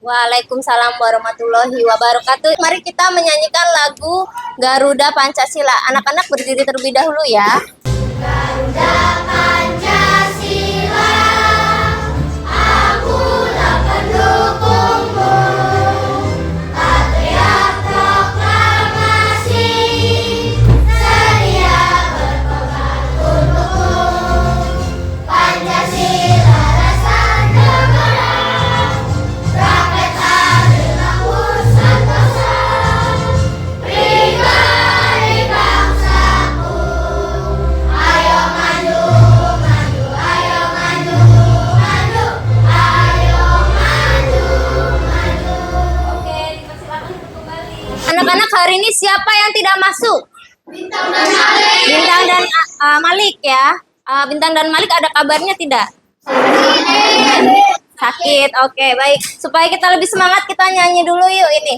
Waalaikumsalam warahmatullahi wabarakatuh. Mari kita menyanyikan lagu Garuda Pancasila. Anak-anak berdiri terlebih dahulu ya. Garuda Pancasila, akulah pendukungmu. Patriot proklamasi, sedia berkorban untukmu. Pancasila rasa negara, rakyat adil makmur sentosa. Pribadi bangsaku, ayo maju, maju, ayo maju, maju, ayo maju, maju. Oke, dipersilakan untuk kembali. Anak-anak, hari ini siapa yang tidak masuk? Bintang dan Malik. Bintang dan Malik ya. Bintang dan Malik ada kabarnya tidak? Sakit. Oke, baik. Supaya kita lebih semangat, kita nyanyi dulu yuk ini.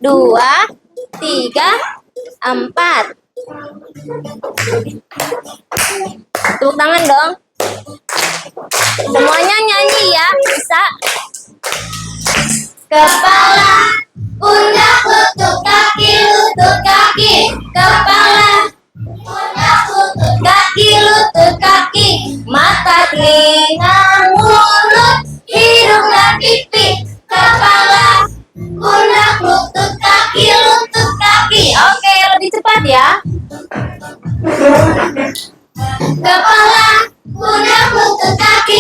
2, 3, 4. Tepuk tangan dong. Semuanya nyanyi ya, bisa. Kepala, pundak, lutut, kaki, kepala, pundak, lutut, kaki, mata, telinga, mulut, hidung dan pipi. Kepala, pundak, lutut, kaki. Oke, lebih cepat ya. Kepala, pundak, lutut, kaki.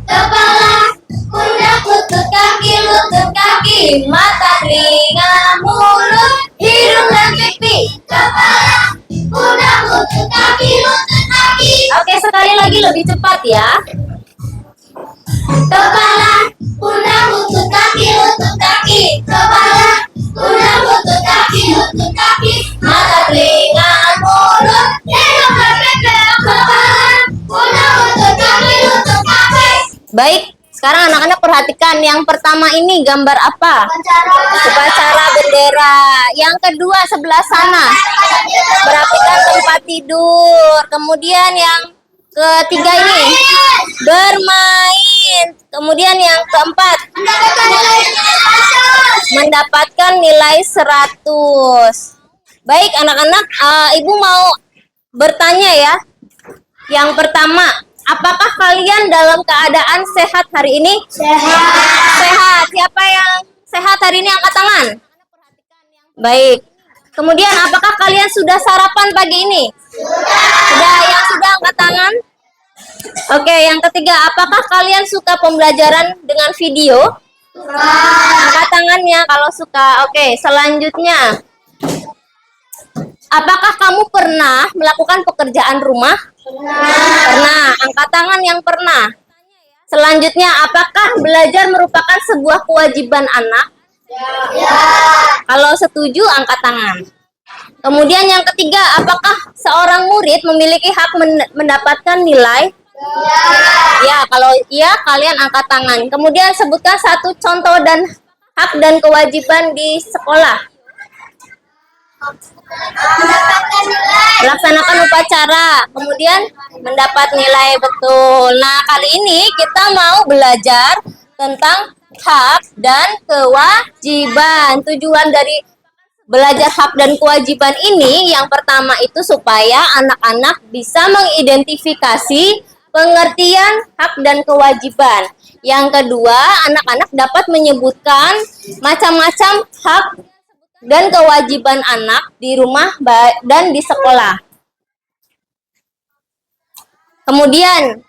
Kepala, pundak, lutut, kaki, mata, telinga, mulut, hidung dan pipi. Kepala, pundak, lutut, kaki. Oke, sekali lagi lebih cepat ya. Kepala, pundak, lutut, kaki. Kepala, pundak, lutut, kaki, mata, telinga, mulut, hidung dan pipi. Kepala, pundak, lutut, kaki. Baik, sekarang anak-anak perhatikan. Yang pertama ini gambar apa? Upacara bendera. Yang kedua sebelah sana, merapikan tempat tidur. Kemudian yang ketiga ini bermain. Kemudian yang keempat mendapatkan nilai 100. Baik anak-anak, ibu mau bertanya ya. Yang pertama, apakah kalian dalam keadaan sehat hari ini? Sehat. Siapa yang sehat hari ini angkat tangan? Baik. Kemudian apakah kalian sudah sarapan pagi ini? Sudah. Yang sudah angkat tangan? Oke, yang ketiga, apakah kalian suka pembelajaran dengan video? Angkat tangannya kalau suka. Oke, selanjutnya. Apakah kamu pernah melakukan pekerjaan rumah? Pernah. Angkat tangan yang pernah. Selanjutnya, apakah belajar merupakan sebuah kewajiban anak? Kalau setuju, angkat tangan. Kemudian yang ketiga, apakah seorang murid memiliki hak mendapatkan nilai? Ya, kalau iya, kalian angkat tangan. Kemudian sebutkan satu contoh dan hak dan kewajiban di sekolah. Melaksanakan upacara, kemudian mendapat nilai, betul. Nah, kali ini kita mau belajar tentang hak dan kewajiban. Tujuan dari belajar hak dan kewajiban ini yang pertama itu supaya anak-anak bisa mengidentifikasi pengertian hak dan kewajiban. Yang kedua, anak-anak dapat menyebutkan macam-macam hak dan kewajiban anak di rumah dan di sekolah. Kemudian,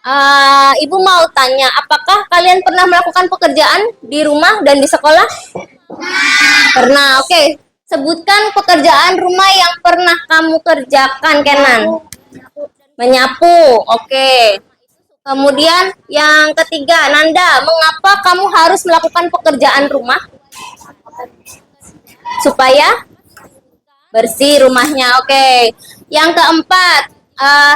ibu mau tanya, apakah kalian pernah melakukan pekerjaan di rumah dan di sekolah? Pernah, oke. Sebutkan pekerjaan rumah yang pernah kamu kerjakan, Kenan. Menyapu, oke. Kemudian yang ketiga, Nanda, mengapa kamu harus melakukan pekerjaan rumah? Supaya bersih rumahnya, oke. Yang keempat,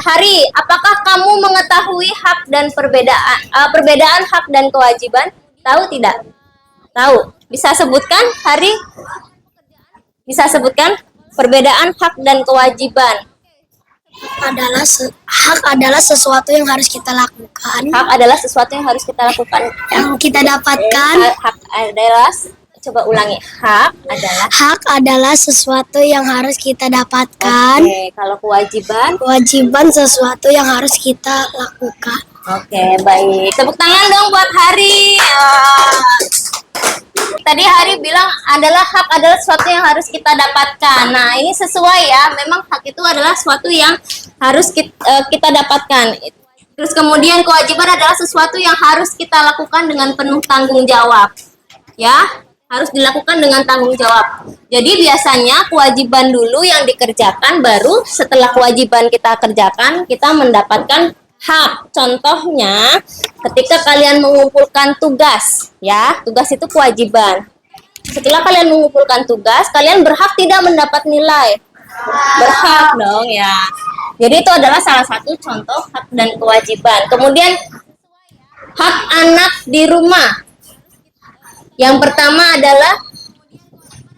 Hari, apakah kamu mengetahui hak dan perbedaan hak dan kewajiban? Tahu tidak? Tahu. Bisa sebutkan, Hari? Bisa sebutkan perbedaan hak dan kewajiban? Hak adalah sesuatu yang harus kita lakukan, Hak adalah sesuatu yang harus kita lakukan. yang kita dapatkan. Hak adalah, coba ulangi. Hak adalah sesuatu yang harus kita dapatkan. Oke, kalau kewajiban. Kewajiban sesuatu yang harus kita lakukan. Oke, baik. Tepuk tangan dong buat Hari. Tadi Hari bilang hak adalah sesuatu yang harus kita dapatkan. Nah, ini sesuai ya. Memang hak itu adalah sesuatu yang harus kita dapatkan. Terus kemudian kewajiban adalah sesuatu yang harus kita lakukan dengan penuh tanggung jawab. Ya, harus dilakukan dengan tanggung jawab. Jadi biasanya kewajiban dulu yang dikerjakan, baru setelah kewajiban kita kerjakan, kita mendapatkan hak. Contohnya, ketika kalian mengumpulkan tugas, ya, tugas itu kewajiban. Setelah kalian mengumpulkan tugas, kalian berhak tidak mendapat nilai. Berhak dong, ya. Jadi itu adalah salah satu contoh hak dan kewajiban. Kemudian hak anak di rumah. Yang pertama adalah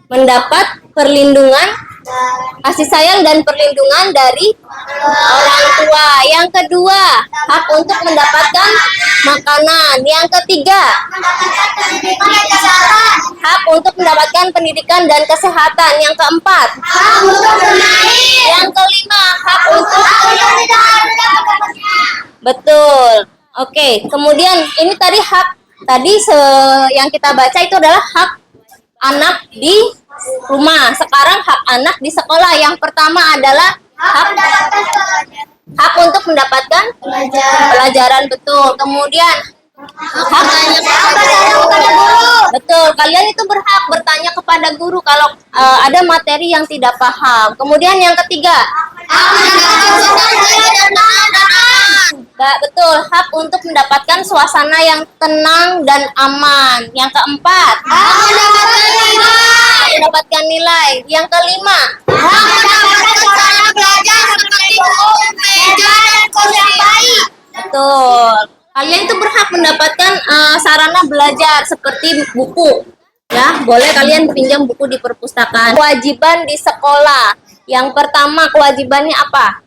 mendapat perlindungan, kasih sayang dan perlindungan dari orang tua. Yang kedua, hak untuk mendapatkan makanan. Yang ketiga, hak untuk mendapatkan pendidikan dan kesehatan. Yang keempat, yang kelima, hak untuk betul. Oke, kemudian ini tadi yang kita baca itu adalah hak anak di rumah. Sekarang hak anak di sekolah. Yang pertama adalah hak untuk mendapatkan pelajaran, betul. Kemudian hak betul. Kalian itu berhak bertanya kepada guru kalau ada materi yang tidak paham. Kemudian yang ketiga, betul, hak untuk mendapatkan suasana yang tenang dan aman. Yang keempat, mendapatkan nilai. Yang kelima, betul. Kalian itu berhak mendapatkan sarana belajar seperti buku. Ya, boleh kalian pinjam buku di perpustakaan. Kewajiban di sekolah. Yang pertama kewajibannya apa?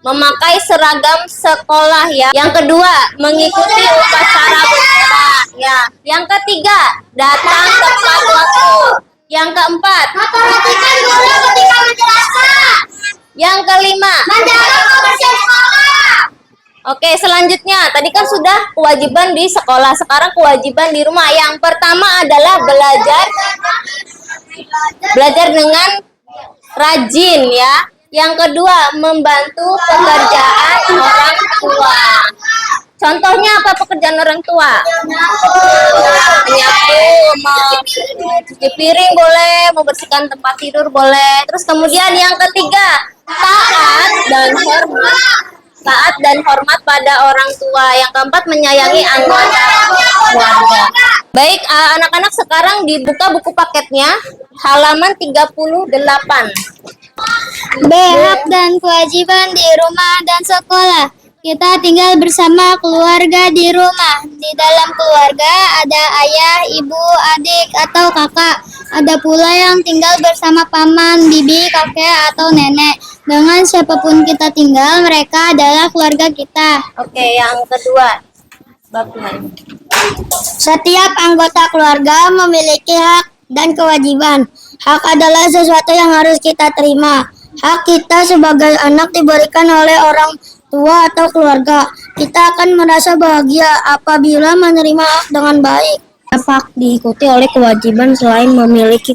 Memakai seragam sekolah, ya. Yang kedua, mengikuti upacara bendera, ya. Yang ketiga, datang tepat waktu. Yang keempat, memperhatikan guru ketika menjelaskan. Yang kelima, menjaga kebersihan sekolah. Oke, selanjutnya tadi kan sudah kewajiban di sekolah, sekarang kewajiban di rumah. Yang pertama adalah belajar dengan rajin, ya. Yang kedua, membantu pekerjaan orang tua. Contohnya apa pekerjaan orang tua? Menyapu, cuci piring boleh, membersihkan tempat tidur boleh. Terus kemudian yang ketiga, taat dan hormat pada orang tua. Yang keempat, menyayangi anggota keluarga. Baik, anak-anak, sekarang dibuka buku paketnya, halaman 38. B. Hak dan kewajiban di rumah dan sekolah. Kita tinggal bersama keluarga di rumah. Di dalam keluarga ada ayah, ibu, adik, atau kakak. Ada pula yang tinggal bersama paman, bibi, kakek, atau nenek. Dengan siapapun kita tinggal, mereka adalah keluarga kita. Oke, yang kedua. Setiap anggota keluarga memiliki hak dan kewajiban. Hak adalah sesuatu yang harus kita terima. Hak kita sebagai anak diberikan oleh orang tua atau keluarga. Kita akan merasa bahagia apabila menerima hak dengan baik. Hak diikuti oleh kewajiban. Selain memiliki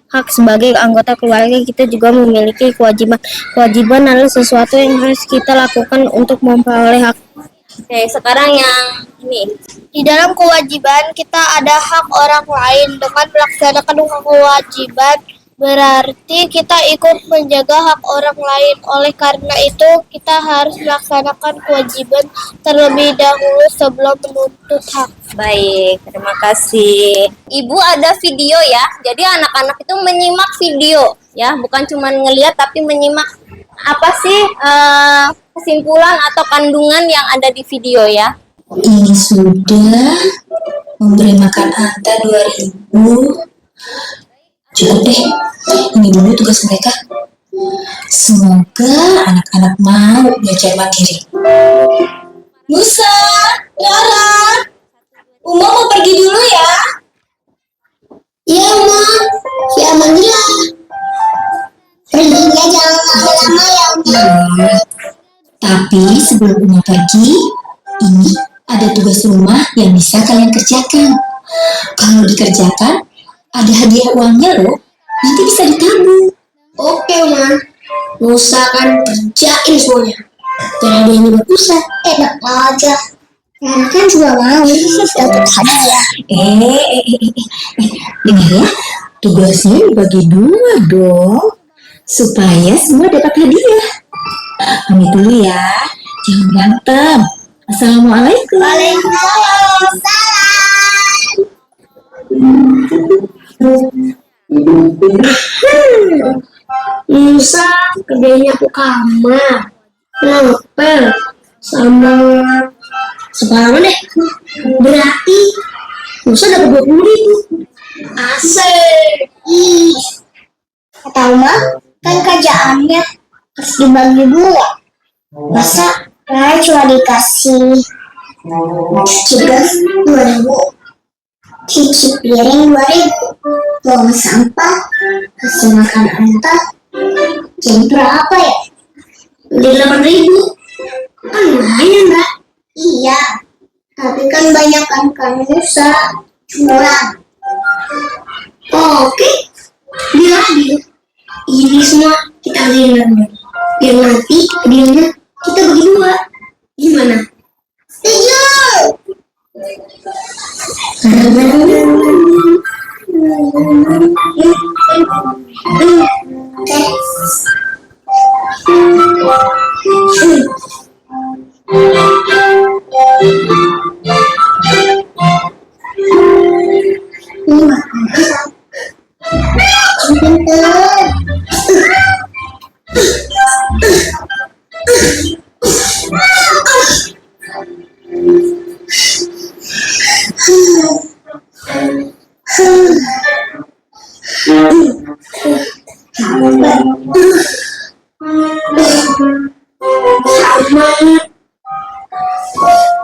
hak sebagai anggota keluarga, kita juga memiliki kewajiban. Kewajiban adalah sesuatu yang harus kita lakukan untuk memperoleh hak. Oke, sekarang yang ini. Di dalam kewajiban kita ada hak orang lain. Dengan melaksanakan kewajiban berarti kita ikut menjaga hak orang lain. Oleh karena itu kita harus melaksanakan kewajiban terlebih dahulu sebelum menuntut hak. Baik, terima kasih. Ibu ada video ya. Jadi anak-anak itu menyimak video ya, bukan cuma ngelihat tapi menyimak apa sih kesimpulan atau kandungan yang ada di video ya. Ini sudah memberi makan Anta 2000. Cukup deh, ini dulu tugas mereka. Semoga anak-anak mau belajar mandiri. Nusa, Rara, Uma mau pergi dulu ya. Iya, Ma. Ya, Manila. Perginya jangan lama-lama ya, Uma. Tapi sebelum Uma pergi, ini ada tugas rumah yang bisa kalian kerjakan. Kalau dikerjakan, ada hadiah uangnya loh. Nanti bisa ditabung. Oke, Ma. Nusa akan kerjain semuanya. Jangan ada yang nyebut Nusa. Enak aja. Karena kan juga mau dapat hadiah. Dengar ya, tugasnya dibagi dua dong, supaya semua dapat hadiah. Pamit dulu ya, jangan berantem. Assalamualaikum. Waalaikumsalam. Nusa kerjanya ke kamar, ngepel, sama sekarang deh. Berarti Nusa dapat 20.000. Asik. Ih. Kata Uma, kan kerjaannya harus dibagi dua. Masa Rara cuma dikasih tugas 2.000, cuci piring 2.000, buang sampah, kasih makan antar, jadi berapa ya? Udah 8.000. Kan lumayan, Mbak. Iya, tapi kan banyak kan Nusa curang. Oke, bilang ini semua kita ambil, biar nanti hadiahnya kita bagi dua. Gimana? Setuju.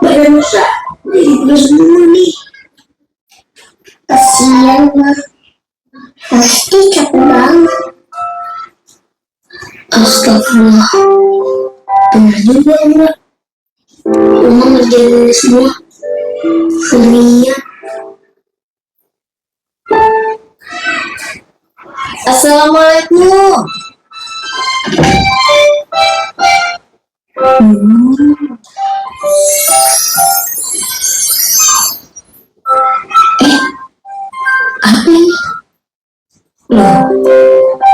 Badan Nusa terus dulu nih. Kasian mah, pasti capek banget. Astagfirullah, bener juga Mbak. Uma ngerjain ini semua sendirian. Assalamualaikum. Apa ini? Loh,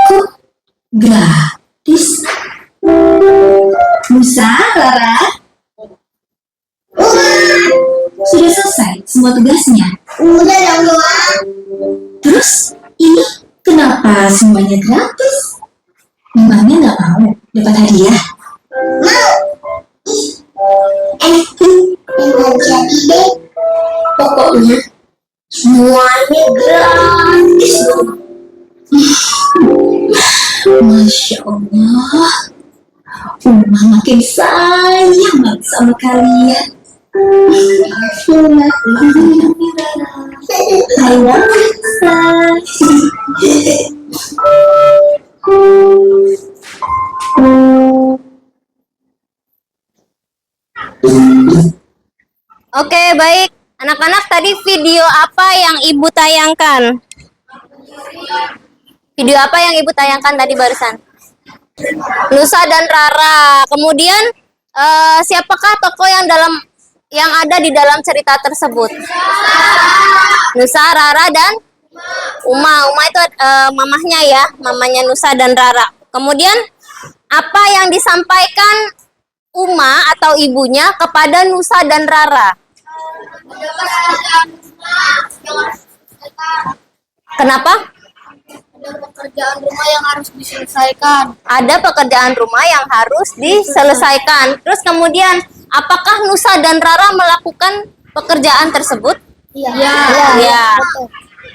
kok gratis? Nusa, Rara, sudah selesai semua tugasnya? Udah dong doang. Terus ini kenapa semuanya gratis? Memangnya nggak mau dapat hadiah? Mau. Memang jadi deh. Pokoknya semuanya gratis dong. Masya Allah, Uma makin sayang banget sama kalian. Ayo, Oke, baik. Anak-anak, tadi video apa yang Ibu tayangkan? Video apa yang Ibu tayangkan tadi barusan? Nusa dan Rara. Kemudian siapakah tokoh yang ada di dalam cerita tersebut? Nusa, Rara, dan Uma. Uma itu mamahnya ya, mamanya Nusa dan Rara. Kemudian apa yang disampaikan Uma atau ibunya kepada Nusa dan Rara? Kenapa? Ada pekerjaan rumah yang harus diselesaikan. Ada pekerjaan rumah yang harus diselesaikan. Terus kemudian, apakah Nusa dan Rara melakukan pekerjaan tersebut? Iya. Ya. Betul.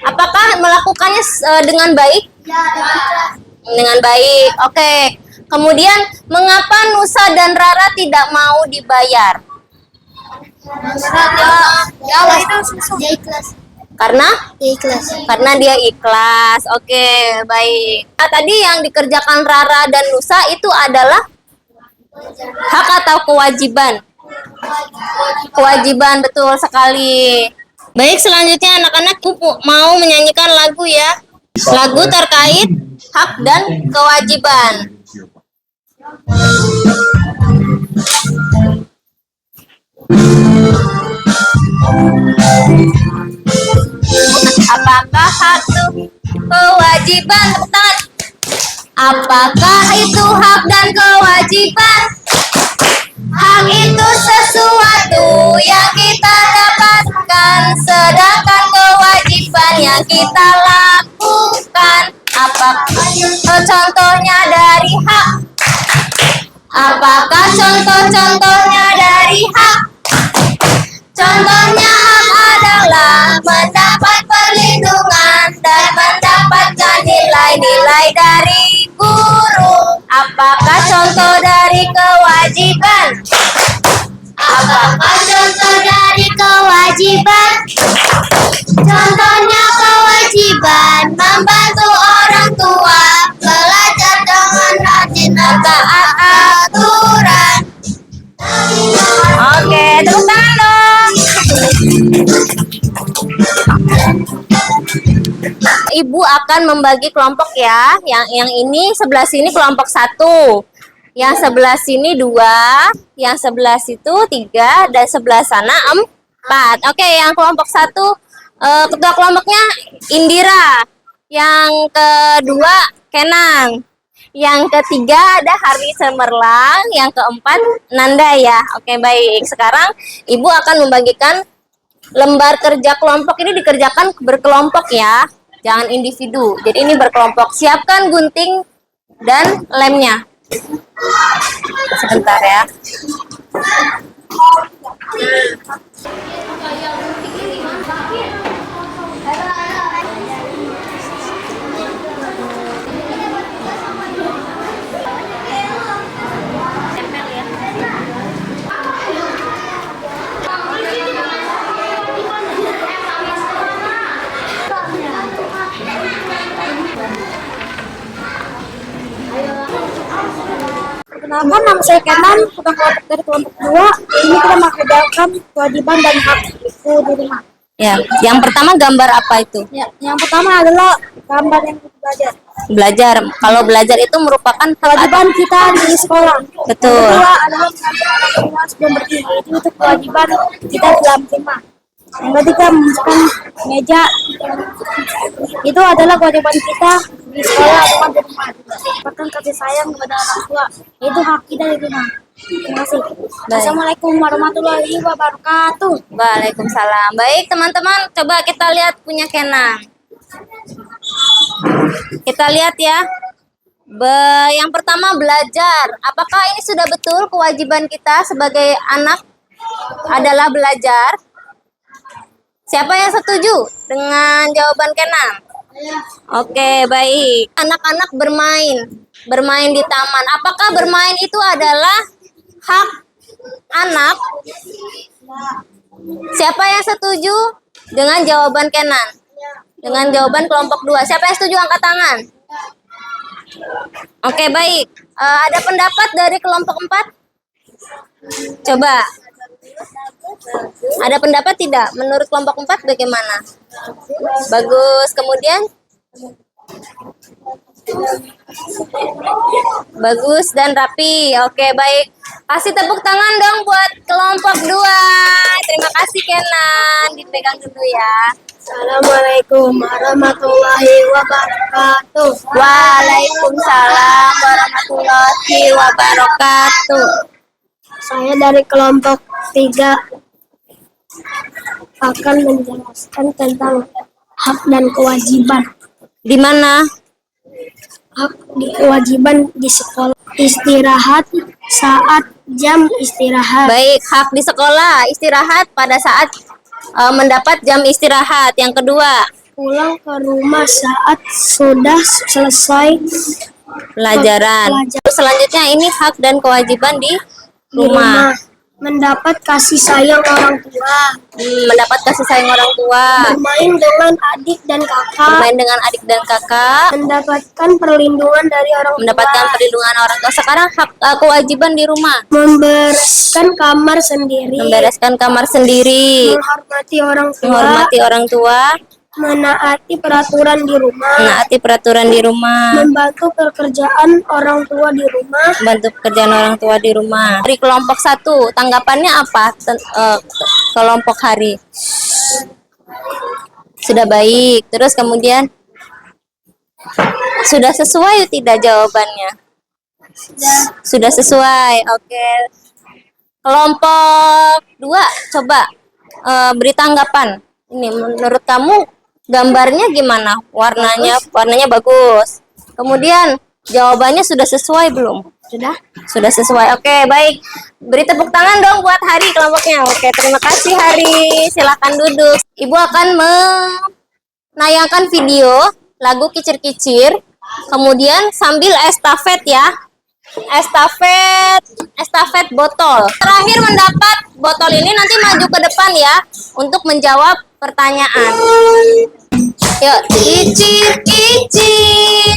Apakah melakukannya dengan baik? Ya. Dengan baik. Oke. Kemudian, mengapa Nusa dan Rara tidak mau dibayar? Dia ikhlas. Karena Dia ikhlas. karena dia ikhlas. Oke, baik. Tadi yang dikerjakan Rara dan Nusa itu adalah hak atau kewajiban? Kewajiban, betul sekali. Baik, selanjutnya anak-anak mau menyanyikan lagu ya. Lagu terkait hak dan kewajiban. Apakah hak itu kewajiban? Tepuk tangan. Apakah itu hak dan kewajiban? Hak itu sesuatu yang kita dapatkan, sedangkan kewajiban yang kita lakukan. Apakah contohnya dari hak? Apakah contoh-contohnya dari hak? Contohnya hak adalah mendapat perlindungan dan mendapatkan nilai-nilai dari guru. Apakah contoh dari kewajiban? Apakah contoh dari kewajiban? Contohnya kewajiban membantu orang tua belajar dengan rajin dan taat aturan. Oke, tepuk tangan dong. Ibu akan membagi kelompok ya. Yang ini sebelah sini kelompok 1. Yang sebelah sini 2, yang sebelah situ 3, dan sebelah sana 4. Oke, yang kelompok 1 ketua kelompoknya Indira. Yang kedua Kenang. Yang ketiga ada Hari Cemerlang, yang keempat Nanda ya. Oke, baik. Sekarang Ibu akan membagikan lembar kerja kelompok ini dikerjakan berkelompok ya. Jangan individu. Jadi ini berkelompok. Siapkan gunting dan lemnya. Sebentar ya. Perkenalkan, nama saya Kenan, ketua kelompok dari kelompok 2. Ini kita mengerjakan kewajiban dan hak itu di rumah. Ya, yang pertama gambar apa itu? Ya, yang pertama adalah gambar yang kita belajar. Belajar. Kalau belajar itu merupakan Kewajiban kita di sekolah. Betul. Yang kedua adalah mengajar semua sebelum berdiri. Itu kewajiban kita dalam rumah. Yang ketiga memasukkan meja. Itu adalah kewajiban kita di sekolah atau di rumah. Bahkan kasih sayang kepada orang tua. Itu hak kita di rumah. Terima kasih. Assalamualaikum warahmatullahi wabarakatuh. Waalaikumsalam. Baik teman-teman, coba kita lihat punya Kenang. Kita lihat ya. Yang pertama belajar. Apakah ini sudah betul kewajiban kita sebagai anak adalah belajar? Siapa yang setuju dengan jawaban Kenang? Oke, baik. Anak-anak bermain di taman. Apakah bermain itu adalah hak anak? Siapa yang setuju dengan jawaban Kenan? Dengan jawaban kelompok 2. Siapa yang setuju angkat tangan? Oke, baik. Ada pendapat dari kelompok 4? Coba. Ada pendapat tidak? Menurut kelompok 4 bagaimana? Bagus. Kemudian? Bagus dan rapi. Oke, baik. Kasih tepuk tangan dong buat kelompok 2. Terima kasih Kenan. Dipegang dulu ya. Assalamualaikum warahmatullahi wabarakatuh. Waalaikumsalam warahmatullahi wabarakatuh. Saya dari kelompok 3 akan menjelaskan tentang hak dan kewajiban. Di mana? Hak di kewajiban di sekolah. Istirahat saat jam istirahat. Baik, hak di sekolah, istirahat pada saat mendapat jam istirahat. Yang kedua, Pulang ke rumah saat sudah selesai pelajaran. Selanjutnya ini hak dan kewajiban di rumah. Mendapat kasih sayang orang tua, Mendapat kasih sayang orang tua, bermain dengan adik dan kakak, bermain dengan adik dan kakak, mendapatkan perlindungan dari orang mendapatkan tua, perlindungan orang tua. Sekarang hak kewajiban di rumah. membereskan kamar sendiri, Membereskan kamar sendiri, menghormati orang tua, menghormati orang tua, menaati peraturan di rumah, menaati peraturan di rumah, membantu pekerjaan orang tua di rumah, bantu pekerjaan orang tua di rumah. Dari kelompok 1, tanggapannya apa? Kelompok hari. Sudah baik. Terus kemudian sudah sesuai tidak jawabannya? Sudah sesuai. Oke. Kelompok 2, coba beri tanggapan. Ini menurut kamu gambarnya gimana? Warnanya bagus. Kemudian jawabannya sudah sesuai belum? Sudah sesuai. Oke, baik. Beri tepuk tangan dong buat Hari kelompoknya. Oke, terima kasih Hari. Silakan duduk. Ibu akan menayangkan video lagu Kicir-Kicir. Kemudian sambil estafet ya. Estafet botol. Terakhir mendapat botol ini nanti maju ke depan ya untuk menjawab pertanyaan. Yuk, kicir-kicir.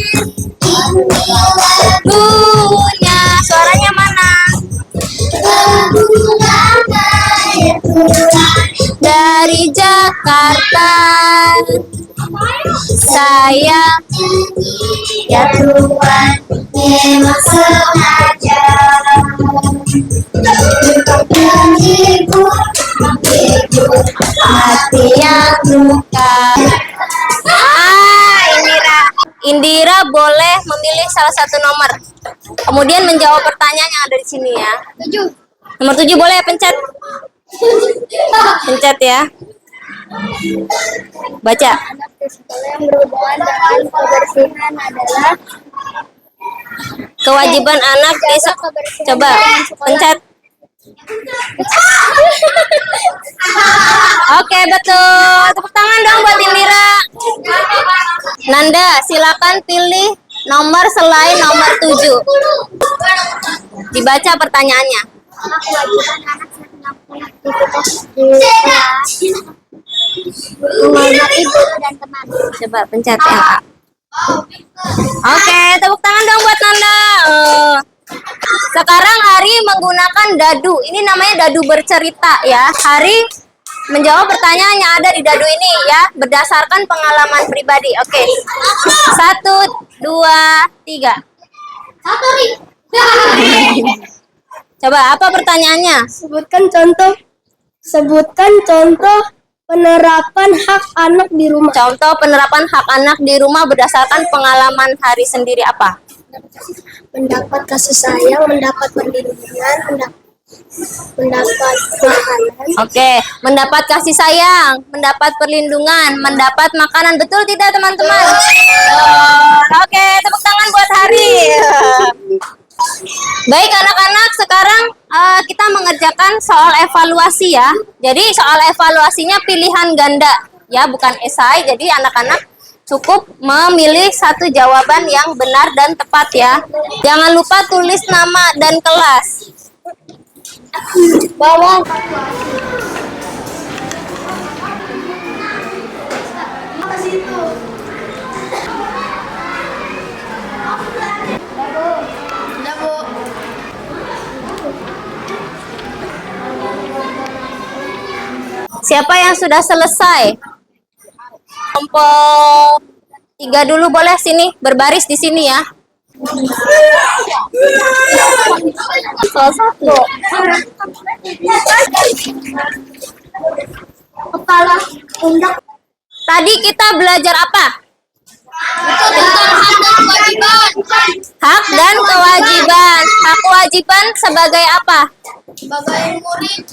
Lagunya, suaranya mana? Dari Jakarta, saya ya Tuhan memang sengaja menghibur hati yang luka. Indira boleh memilih salah satu nomor. Kemudian menjawab pertanyaan yang ada di sini ya. Nomor 7 boleh pencet. Pencet ya. Baca. yang berhubungan dengan kebersihan adalah Kewajiban anak coba pencet. Oke, betul. Tepuk tangan dong buat Indira. Nanda, silakan pilih nomor selain nomor 7. Dibaca pertanyaannya. kewajiban anak aktivitas di kelas, menghormati guru dan teman. Coba pencet yang A. Oke, tepuk tangan dong buat Nanda. Sekarang Hari menggunakan dadu. Ini namanya dadu bercerita ya. Hari menjawab pertanyaan yang ada di dadu ini ya, berdasarkan pengalaman pribadi. Oke. 1, 2, 3. Coba apa pertanyaannya? Sebutkan contoh penerapan hak anak di rumah. Contoh penerapan hak anak di rumah berdasarkan pengalaman Hari sendiri apa? Mendapat kasih sayang, mendapat perlindungan, mendapat makanan. Oke, mendapat kasih sayang, mendapat perlindungan, mendapat makanan. Betul tidak teman-teman? Oke, tepuk tangan buat Hari. Baik anak-anak, sekarang kita mengerjakan soal evaluasi ya. Jadi soal evaluasinya pilihan ganda ya, bukan esai. Jadi anak-anak cukup memilih satu jawaban yang benar dan tepat ya. Jangan lupa tulis nama dan kelas. Bawang. Siapa yang sudah selesai? Kelompok 3 dulu boleh sini, berbaris di sini ya. Soal 1. Kepala pundak. Tadi kita belajar apa? Hak dan kewajiban. Hak kewajiban sebagai apa? Sebagai murid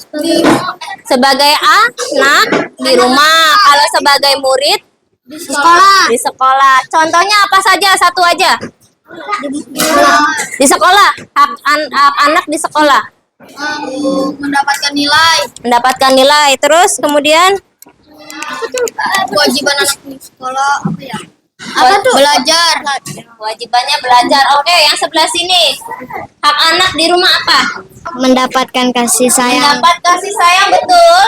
Sebagai anak di rumah. Kalau sebagai murid di sekolah. di sekolah. Contohnya apa saja? Satu aja. Di sekolah. Hak anak di sekolah. Mendapatkan nilai. Mendapatkan nilai. Terus kemudian Kewajiban anak di sekolah apa ya? Apa tuh? Belajar. Kewajibannya belajar. Oke, yang sebelah sini. Hak anak di rumah apa? Mendapatkan kasih sayang. Mendapat kasih sayang, betul?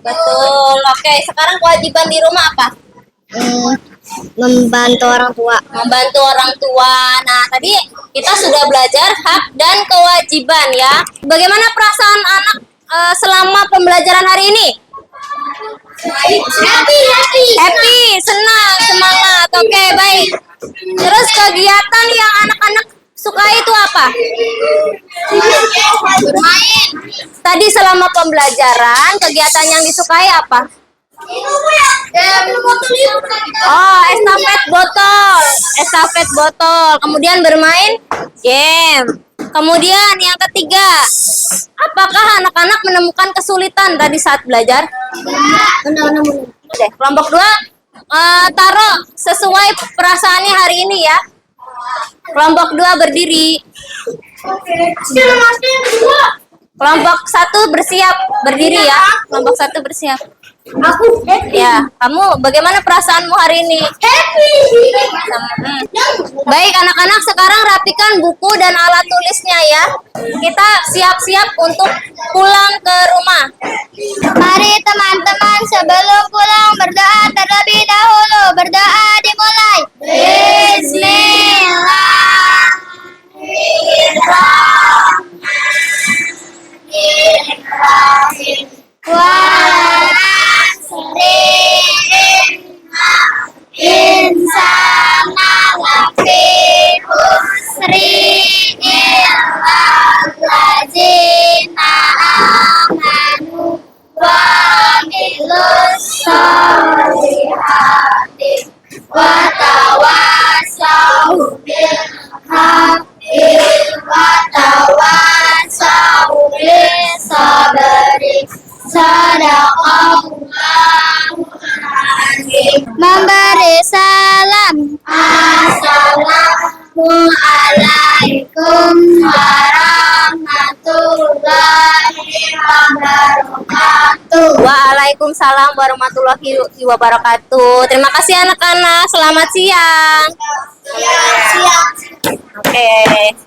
Betul. Oke, sekarang kewajiban di rumah apa? Membantu orang tua. Membantu orang tua. Nah, tadi kita sudah belajar hak dan kewajiban ya. Bagaimana perasaan anak selama pembelajaran hari ini? Happy, senang, semangat. Oke, baik. Terus kegiatan yang anak-anak suka itu apa? Bermain. Tadi selama pembelajaran, kegiatan yang disukai apa? Oh, estafet botol. Kemudian bermain game. Kemudian yang ketiga, apakah anak-anak menemukan kesulitan tadi saat belajar? Oke, kelompok 2 taruh sesuai perasaannya hari ini ya. Kelompok 2 berdiri. Kelompok 1 bersiap berdiri ya. Kelompok 1 bersiap. Aku happy. Ya, kamu bagaimana perasaanmu hari ini? Happy. Baik anak-anak, sekarang rapikan buku dan alat tulisnya ya. Kita siap-siap untuk pulang ke rumah. Mari teman-teman sebelum pulang berdoa terlebih dahulu. Berdoa dimulai. Bismillahirrahmanirrahim. Insana lafi husri illalladzina amanu wa amilus solihati wa tawasau bil haqqi wa tawasau bis sabri. Sadaqallahul azim. Memberi salam. Assalamualaikum warahmatullahi wabarakatuh. Waalaikumsalam warahmatullahi wabarakatuh. Terima kasih anak-anak. Selamat siang. Siap. Oke.